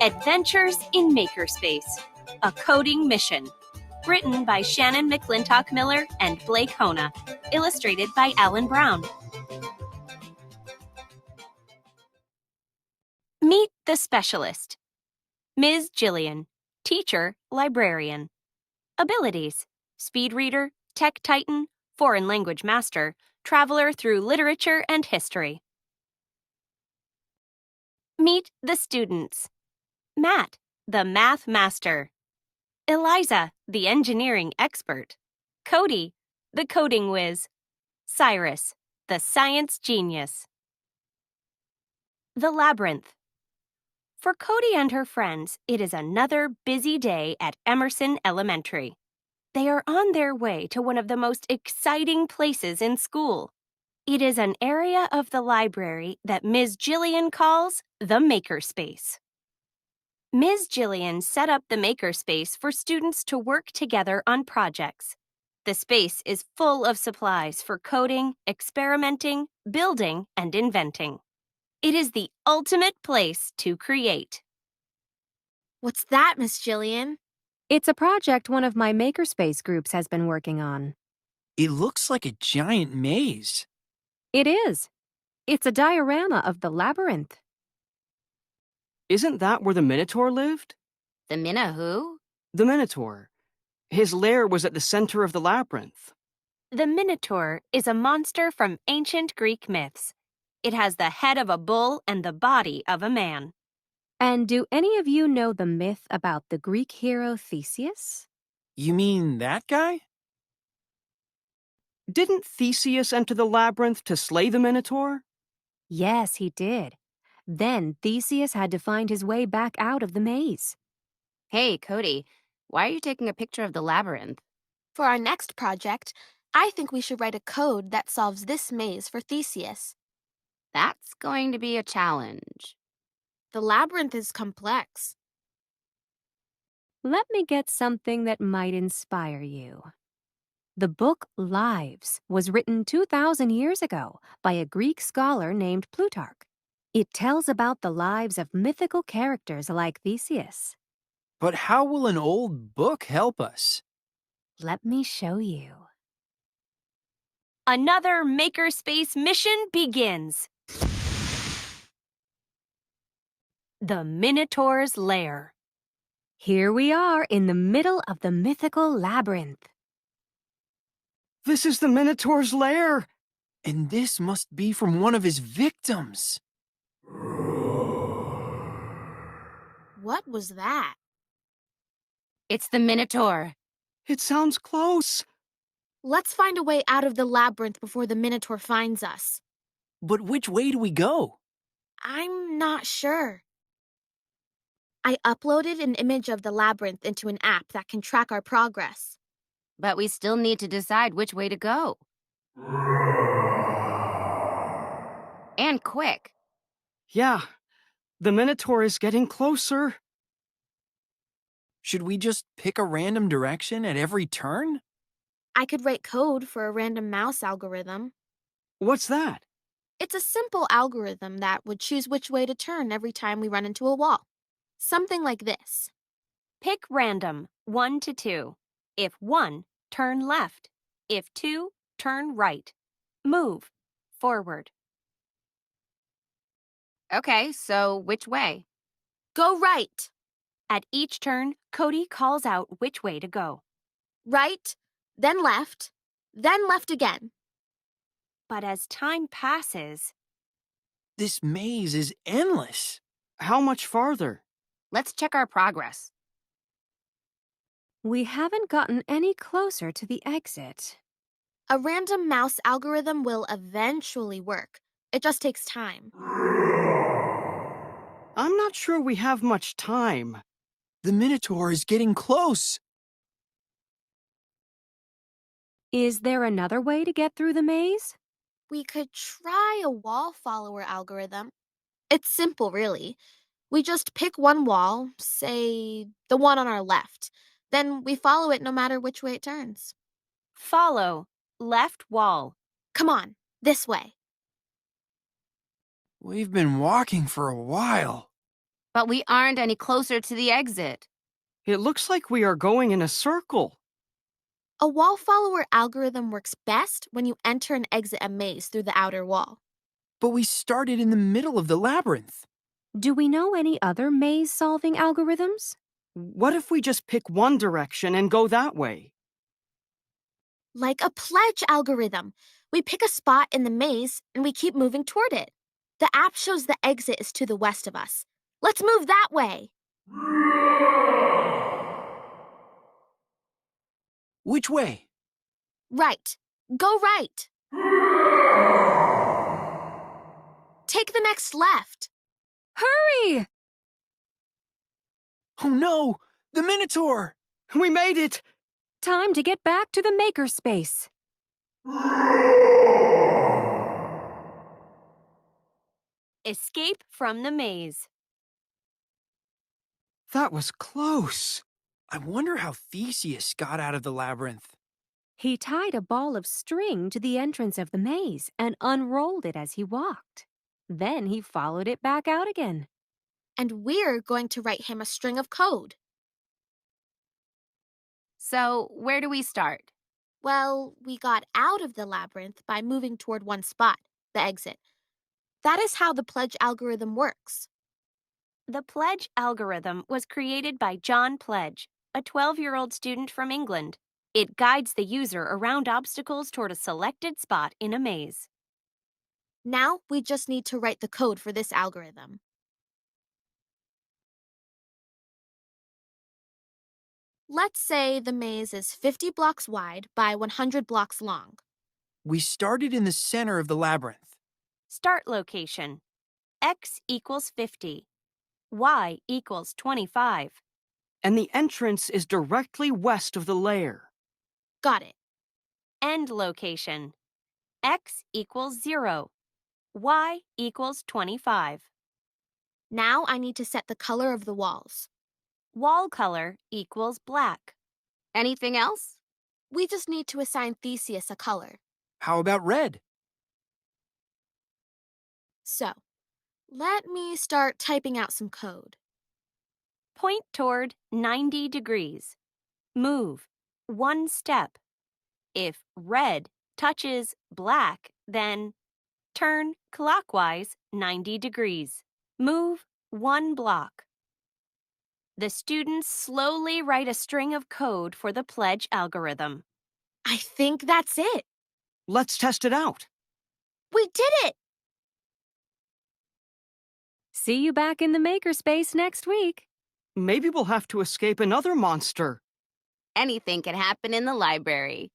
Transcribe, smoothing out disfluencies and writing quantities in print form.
Adventures in Makerspace, a coding mission. Written by Shannon McClintock Miller and Blake Hona. Illustrated by Alan Brown. Meet the specialist. Ms. Jillian, teacher, librarian. Abilities: speed reader, tech titan, foreign language master, traveler through literature and history. Meet the students. Matt, the math master. Eliza, the engineering expert. Cody, the coding whiz. Cyrus, the science genius. The Labyrinth. For Cody and her friends, it is another busy day at Emerson Elementary. They are on their way to one of the most exciting places in school. It is an area of the library that Ms. Jillian calls the Makerspace. Ms. Jillian set up the Makerspace for students to work together on projects. The space is full of supplies for coding, experimenting, building, and inventing. It is the ultimate place to create. What's that, Miss Jillian? It's a project one of my Makerspace groups has been working on. It looks like a giant maze. It is. It's a diorama of the labyrinth. Isn't that where the Minotaur lived? The Mina who? The Minotaur. His lair was at the center of the labyrinth. The Minotaur is a monster from ancient Greek myths. It has the head of a bull and the body of a man. And do any of you know the myth about the Greek hero Theseus? You mean that guy? Didn't Theseus enter the labyrinth to slay the Minotaur? Yes, he did. Then Theseus had to find his way back out of the maze. Hey, Cody, why are you taking a picture of the labyrinth? For our next project, I think we should write a code that solves this maze for Theseus. That's going to be a challenge. The labyrinth is complex. Let me get something that might inspire you. The book Lives was written 2,000 years ago by a Greek scholar named Plutarch. It tells about the lives of mythical characters like Theseus. But how will an old book help us? Let me show you. Another Makerspace mission begins. The Minotaur's lair. Here we are in the middle of the mythical labyrinth. This is the Minotaur's lair! And this must be from one of his victims. What was that? It's the Minotaur. It sounds close. Let's find a way out of the labyrinth before the Minotaur finds us. But which way do we go? I'm not sure. I uploaded an image of the labyrinth into an app that can track our progress. But we still need to decide which way to go. And quick. Yeah, the Minotaur is getting closer. Should we just pick a random direction at every turn? I could write code for a random mouse algorithm. What's that? It's a simple algorithm that would choose which way to turn every time we run into a wall. Something like this. Pick random, 1 to 2. If 1, turn left. If 2, turn right. Move forward. Okay, so which way? Go right. At each turn, Cody calls out which way to go. Right, then left again. But as time passes, This maze is endless. How much farther? Let's check our progress. We haven't gotten any closer to the exit. A random mouse algorithm will eventually work. It just takes time. I'm not sure we have much time. The Minotaur is getting close. Is there another way to get through the maze? We could try a wall follower algorithm. It's simple, really. We just pick one wall, say the one on our left. Then we follow it no matter which way it turns. follow, left wall. Come on, this way. We've been walking for a while. But we aren't any closer to the exit. It looks like we are going in a circle. A wall follower algorithm works best when you enter and exit a maze through the outer wall. But we started in the middle of the labyrinth. Do we know any other maze-solving algorithms? What if we just pick one direction and go that way? Like a pledge algorithm, we pick a spot in the maze and we keep moving toward it. The app shows the exit is to the west of us. Let's move that way. Which way? Right. Go right. Take the next left. Hurry! Oh no! The Minotaur! We made it! Time to get back to the makerspace. Escape from the maze. That was close. I wonder how Theseus got out of the labyrinth. He tied a ball of string to the entrance of the maze and unrolled it as he walked. Then he followed it back out again. And we're going to write him a string of code. So, where do we start? Well, we got out of the labyrinth by moving toward one spot, the exit. That is how the pledge algorithm works. The Pledge algorithm was created by John Pledge, a 12-year-old student from England. It guides the user around obstacles toward a selected spot in a maze. Now we just need to write the code for this algorithm. Let's say the maze is 50 blocks wide by 100 blocks long. We started in the center of the labyrinth. Start location. X equals 50. Y equals 25. And the entrance is directly west of the lair. Got it. End location. X equals 0. Y equals 25. Now I need to set the color of the walls. Wall color equals black. Anything else? We just need to assign Theseus a color. How about red? So, let me start typing out some code. Point toward 90 degrees. Move 1 step. If red touches black, then turn clockwise 90 degrees. Move 1 block. The students slowly write a string of code for the pledge algorithm. I think that's it. Let's test it out. We did it! See you back in the makerspace next week. Maybe we'll have to escape another monster. Anything can happen in the library.